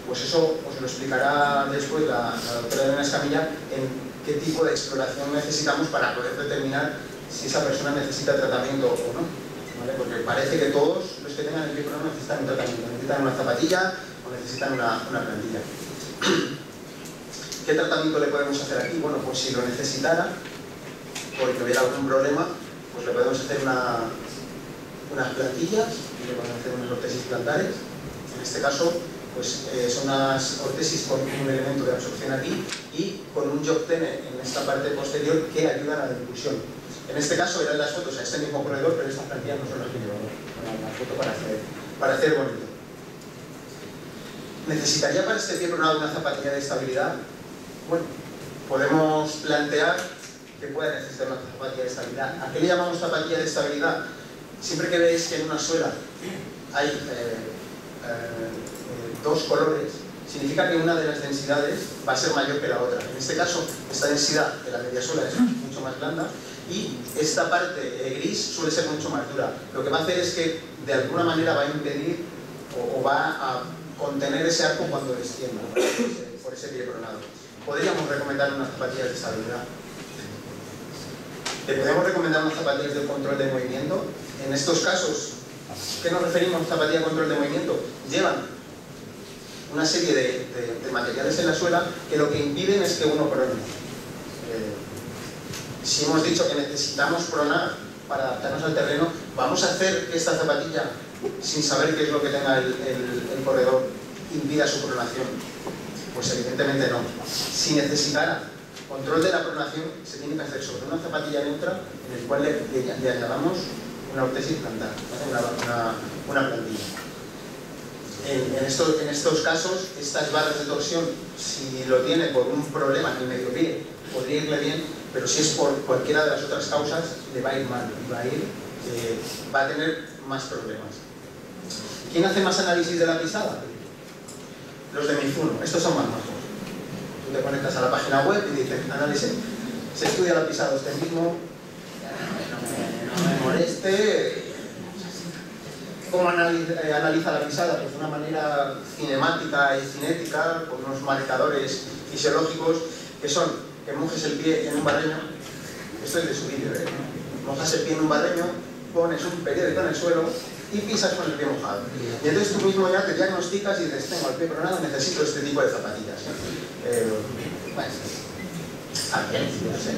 pues eso os lo explicará después la doctora Elena Escamilla en qué tipo de exploración necesitamos para poder determinar si esa persona necesita tratamiento o no, ¿vale? Porque parece que todos los que tengan el pie pronado necesitan un tratamiento, necesitan una zapatilla o necesitan una plantilla. ¿Qué tratamiento le podemos hacer aquí? Bueno, pues si lo necesitara, porque hubiera algún problema, pues le podemos hacer unas plantillas y le podemos hacer unas ortesis plantares. En este caso, pues son unas ortesis con un elemento de absorción aquí y con un jock-tene en esta parte posterior que ayudan a la inclusión. En este caso eran las fotos a este mismo corredor, pero estas plantillas no son las que llevamos. Una foto para hacer bonito. ¿Necesitaría para este pie pronado una zapatilla de estabilidad? Bueno, podemos plantear que pueda necesitar una zapatilla de estabilidad. ¿A qué le llamamos zapatilla de estabilidad? Siempre que veis que en una suela hay dos colores, significa que una de las densidades va a ser mayor que la otra. En este caso, esta densidad de la media suela es mucho más blanda y esta parte gris suele ser mucho más dura. Lo que va a hacer es que de alguna manera va a impedir o va a contener ese arco cuando descienda por ese pie pronado. ¿Podríamos recomendar unas zapatillas de estabilidad? ¿Le podemos recomendar unas zapatillas de control de movimiento? En estos casos, ¿qué nos referimos a zapatilla de control de movimiento? Llevan una serie de materiales en la suela que lo que impiden es que uno prone. Si hemos dicho que necesitamos pronar para adaptarnos al terreno, ¿vamos a hacer que esta zapatilla, sin saber qué es lo que tenga el corredor, impida su pronación? Pues evidentemente no. Si necesitara control de la pronación, se tiene que hacer sobre una zapatilla neutra en el cual le añadamos una ortesis plantar, una plantilla. En estos casos, estas barras de torsión, si lo tiene por un problema en el medio pie, podría irle bien, pero si es por cualquiera de las otras causas, le va a ir mal, va a tener más problemas. ¿Quién hace más análisis de la pisada? Los de Mizuno. Estos son más majos. Tú te conectas a la página web y dices, análisis, se estudia la pisada usted mismo, no me moleste. ¿Cómo analiza la pisada? Pues de una manera cinemática y cinética, con unos marcadores fisiológicos que son que mojes el pie en un barreño. Esto es de su vídeo, mojas el pie en un barreño, pones un periódico en el suelo y pisas con el pie mojado. Y entonces tú mismo ya te diagnosticas y dices, tengo el pie pronado, necesito este tipo de zapatillas. Bueno, no sé.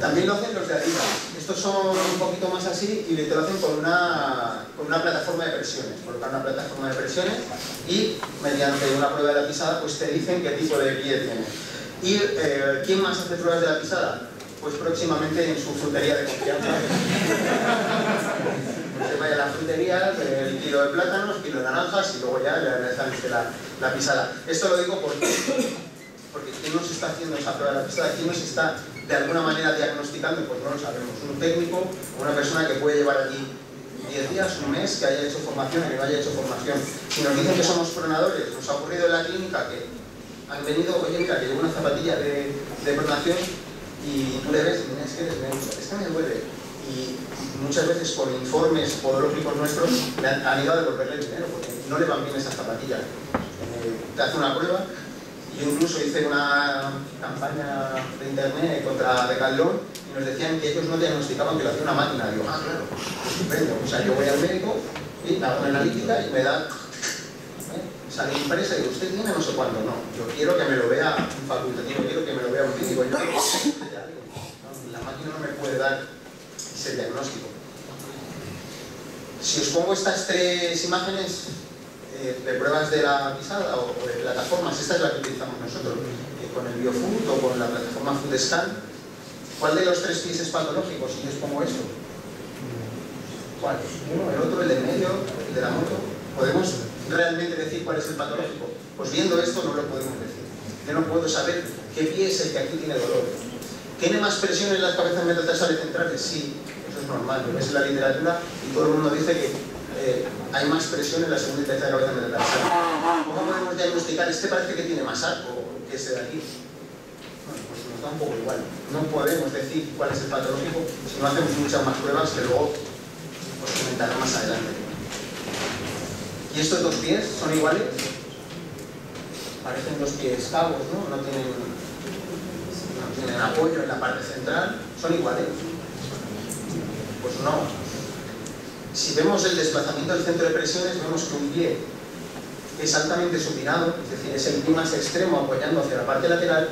También lo hacen los de Adidas. Estos son un poquito más así y te lo hacen con una plataforma de presiones. Colocan una plataforma de presiones y mediante una prueba de la pisada pues te dicen qué tipo de pie tienes. ¿Y quién más hace pruebas de la pisada? Pues próximamente en su frutería de confianza. Se vaya a la frutería, el kilo de plátanos, kilo de naranjas y luego ya le realizan la pisada. Esto lo digo porque ¿quién nos está haciendo esa prueba de la pisada? ¿Quién nos está de alguna manera diagnosticando? Pues no lo sabemos. Un técnico o una persona que puede llevar aquí 10 días, un mes, que haya hecho formación o que no haya hecho formación. Si nos dicen que somos pronadores, nos ha ocurrido en la clínica que han venido, oye mira, que llevo una zapatilla de pronación y tú le ves y es que eres médico, es que me duele. Y muchas veces por informes podológicos nuestros han ido a devolverle el dinero porque no le van bien esas zapatillas. Te hace una prueba. Yo incluso hice una campaña de internet contra Decathlon y nos decían que ellos no diagnosticaban que lo hacía una máquina. Digo, claro, estupendo. O sea, yo voy al médico y hago una analítica y me da sale impresa y digo, usted tiene no sé cuánto. No, yo quiero que me lo vea un facultativo, quiero que me lo vea un médico. Yo quiero que la máquina no me puede dar ese diagnóstico. Si os pongo estas tres imágenes de pruebas de la pisada o de plataformas, esta es la que utilizamos nosotros, con el BioFood o con la plataforma FoodScan. ¿Cuál de los tres pies es patológico si yo os pongo esto? ¿Cuál? Uno, el otro, el del medio, el de la moto. ¿Podemos realmente decir cuál es el patológico? Pues viendo esto no lo podemos decir. Yo no puedo saber qué pie es el que aquí tiene dolor. ¿Tiene más presión en las cabezas metatarsales centrales? Sí, eso es normal. Lo ves en la literatura y todo el mundo dice que hay más presión en la segunda y tercera cabeza metatarsal. ¿Cómo podemos diagnosticar? Este parece que tiene más arco que este de aquí. Bueno, pues nos da un poco igual. No podemos decir cuál es el patológico si no hacemos muchas más pruebas que luego os comentaré más adelante. ¿Y estos dos pies son iguales? parecen los pies cabos, ¿no? No tienen apoyo en la parte central, son iguales. Pues no. Si vemos el desplazamiento del centro de presiones, vemos que un pie es altamente supinado, es decir, es el pie más extremo apoyando hacia la parte lateral,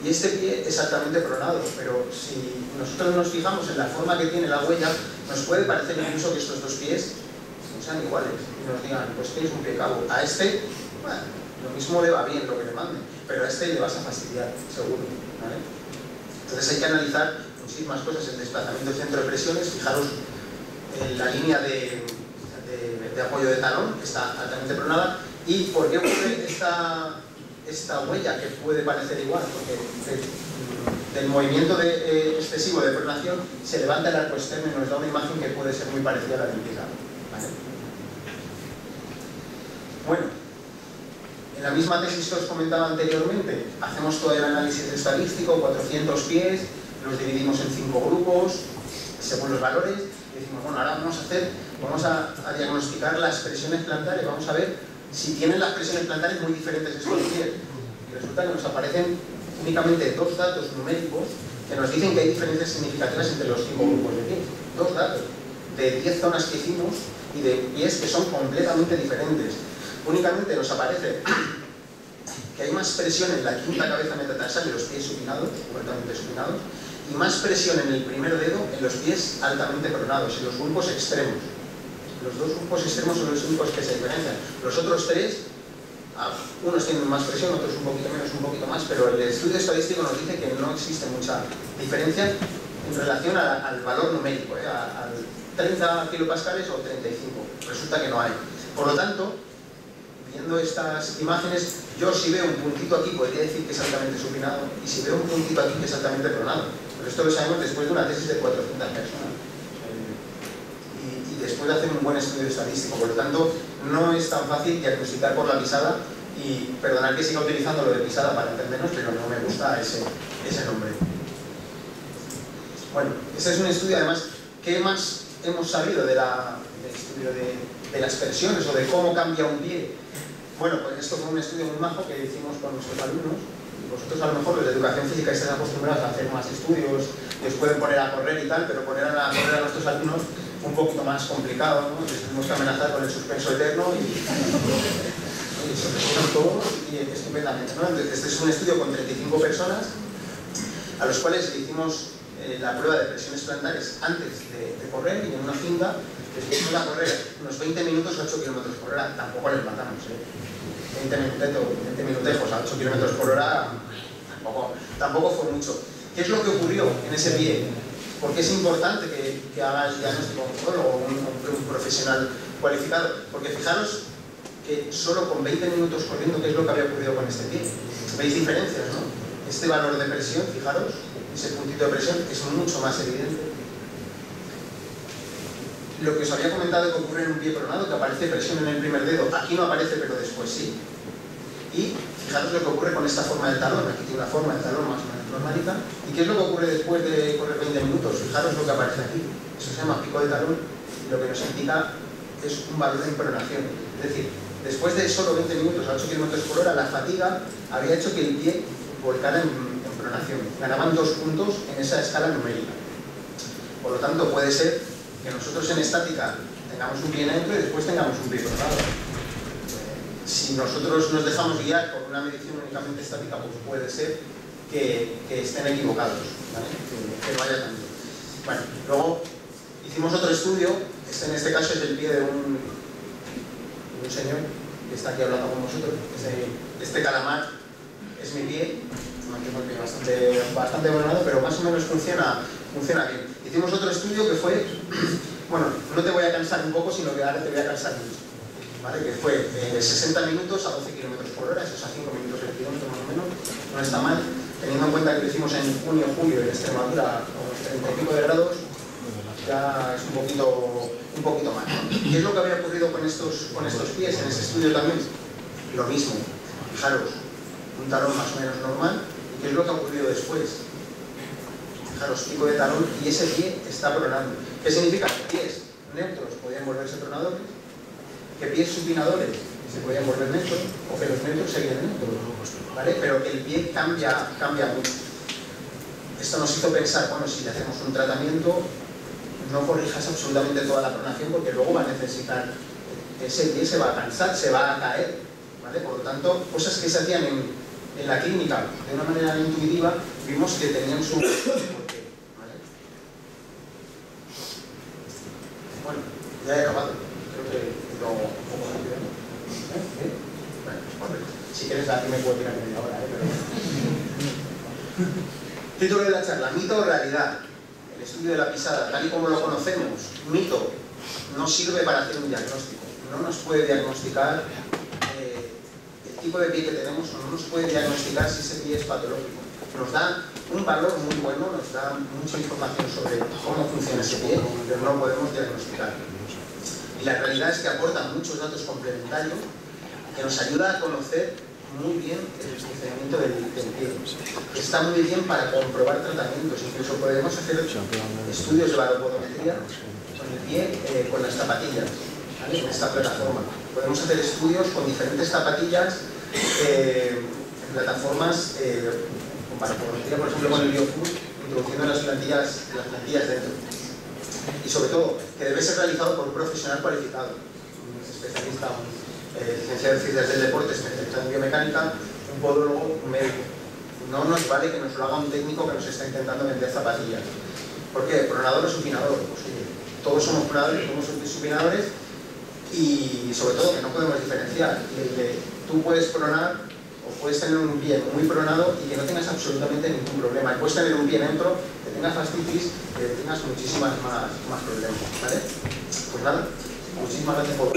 y este pie es altamente pronado, pero si nosotros nos fijamos en la forma que tiene la huella, nos puede parecer incluso que estos dos pies no sean iguales, y nos digan, pues que es un pie cabo. A este, bueno, lo mismo le va bien lo que le mande, pero a este le vas a fastidiar, seguro, ¿vale? Entonces hay que analizar muchísimas cosas, el desplazamiento del centro de presiones, fijaros en la línea de apoyo de talón, que está altamente pronada, y por qué ocurre esta huella que puede parecer igual, porque del movimiento excesivo de pronación se levanta el arco externo y nos da una imagen que puede ser muy parecida a la del pie cabo, ¿vale? Bueno, en la misma tesis que os comentaba anteriormente, hacemos todo el análisis estadístico, 400 pies, los dividimos en 5 grupos, según los valores, y decimos, bueno, ahora vamos a diagnosticar las presiones plantares, vamos a ver si tienen las presiones plantares muy diferentes estos pies. Y resulta que nos aparecen únicamente 2 datos numéricos que nos dicen que hay diferencias significativas entre los 5 grupos de pies. 2 datos de 10 zonas que hicimos y de pies que son completamente diferentes. Únicamente nos aparece que hay más presión en la quinta cabeza metatarsal de los pies supinados, fuertemente supinados, y más presión en el primer dedo en los pies altamente pronados, en los grupos extremos. Los 2 grupos extremos son los únicos que se diferencian. Los otros 3, unos tienen más presión, otros un poquito menos, un poquito más, pero el estudio estadístico nos dice que no existe mucha diferencia en relación al valor numérico, al 30 kilopascales o 35. Resulta que no hay. Por lo tanto, viendo estas imágenes, yo si veo un puntito aquí podría decir que es altamente supinado, y si veo un puntito aquí que es altamente pronado. Pero esto lo sabemos después de una tesis de 400 personas. Y después de hacer un buen estudio estadístico. Por lo tanto, no es tan fácil diagnosticar por la pisada, y perdonad que siga utilizando lo de pisada para entendernos, pero no me gusta ese nombre. Bueno, este es un estudio, además, ¿qué más hemos sabido del estudio de las presiones o de cómo cambia un pie? Bueno, pues esto fue un estudio muy majo que hicimos con nuestros alumnos, y vosotros a lo mejor los de educación física estáis acostumbrados a hacer más estudios y os pueden poner a correr y tal, pero poner a correr a nuestros alumnos un poquito más complicado, ¿no? Les tuvimos que amenazar con el suspenso eterno y se pusieron todos y estupendamente, ¿no? Este es un estudio con 35 personas a los cuales le hicimos la prueba de presiones plantares antes de correr, y en una finca les pusimos a correr unos 20 minutos a 8 km por hora. Tampoco les matamos, 20 minutejos a 8 km por hora tampoco fue mucho. ¿Qué es lo que ocurrió en ese pie? Porque es importante que haga el diagnóstico un podólogo o un profesional cualificado. Porque fijaros que solo con 20 minutos corriendo, ¿qué es lo que había ocurrido con este pie? ¿Veis diferencias, no? Este valor de presión, fijaros, ese puntito de presión es mucho más evidente. Lo que os había comentado que ocurre en un pie pronado, que aparece presión en el primer dedo, aquí no aparece, pero después sí. Y fijaros lo que ocurre con esta forma del talón, aquí tiene una forma del talón más o menos normalita. ¿Y qué es lo que ocurre después de correr 20 minutos? Fijaros lo que aparece aquí. Eso se llama pico de talón, y lo que nos indica es un valor de impronación. Es decir, después de solo 20 minutos a 8 km por hora, la fatiga había hecho que el pie volcara en pronación. Ganaban 2 puntos en esa escala numérica. Por lo tanto, puede ser que nosotros en estática tengamos un pie neutro y después tengamos un pie pronado. Si nosotros nos dejamos guiar por una medición únicamente estática, pues puede ser que estén equivocados, ¿vale? Que no haya tanto. Bueno, luego hicimos otro estudio. En este caso es el pie de un señor que está aquí hablando con vosotros. Este calamar es mi pie, bastante abonado, pero más o menos funciona bien. Hicimos otro estudio que fue, bueno, no te voy a cansar un poco, sino que ahora te voy a cansar mucho, ¿vale? Que fue 60 minutos a 12 km por hora, eso es a 5 minutos el kilómetro más o menos, no está mal, teniendo en cuenta que lo hicimos en junio o julio en Extremadura, a unos 30 y pico de grados, ya es un poquito más, ¿no? ¿Qué es lo que había ocurrido con estos pies en ese estudio también? Lo mismo, fijaros, un talón más o menos normal. ¿Y qué es lo que ha ocurrido después? Fijaros, pico de talón, y ese pie está pronando. ¿Qué significa? Que pies neutros podían volverse pronadores, que pies supinadores se podían volver neutros, o que los neutros serían neutros, ¿vale? Pero que el pie cambia mucho. Esto nos hizo pensar, bueno, si le hacemos un tratamiento, no corrijas absolutamente toda la pronación, porque luego va a necesitar, ese pie se va a cansar, se va a caer, ¿vale? Por lo tanto, cosas que se hacían en la clínica de una manera intuitiva, vimos que tenían su porqué, ¿vale? Bueno, ya he acabado. Creo que he ido un poco rápido, ¿no? Bueno, pues si quieres aquí me puedo tirar media hora, pero... Título de la charla: mito o realidad. El estudio de la pisada, tal y como lo conocemos, mito, no sirve para hacer un diagnóstico. No nos puede diagnosticar el tipo de pie que tenemos, o no nos puede diagnosticar si ese pie es patológico. Nos da un valor muy bueno, nos da mucha información sobre cómo funciona ese pie, pero no podemos diagnosticar. Y la realidad es que aporta muchos datos complementarios que nos ayuda a conocer muy bien el funcionamiento del pie. Está muy bien para comprobar tratamientos, incluso podemos hacer estudios de baropodometría con el pie, con las zapatillas, ¿vale? En esta plataforma. Podemos hacer estudios con diferentes zapatillas en plataformas con baropodometría, por ejemplo con el BioFood, introduciendo las plantillas dentro. Y sobre todo, que debe ser realizado por un profesional cualificado, un especialista, licenciado en ciencias del deporte, especializado en biomecánica, un podólogo, un médico. No nos vale que nos lo haga un técnico que nos está intentando vender zapatillas. ¿Por qué? ¿Pronador o supinador? Pues oye, todos somos pronadores, todos somos supinadores, y sobre todo que no podemos diferenciar. Tú puedes pronar o puedes tener un pie muy pronado y que no tengas absolutamente ningún problema. Y puedes tener un pie neutro, que tengas fascitis, que tengas muchísimas más problemas, ¿vale? Pues nada, muchísimas gracias por...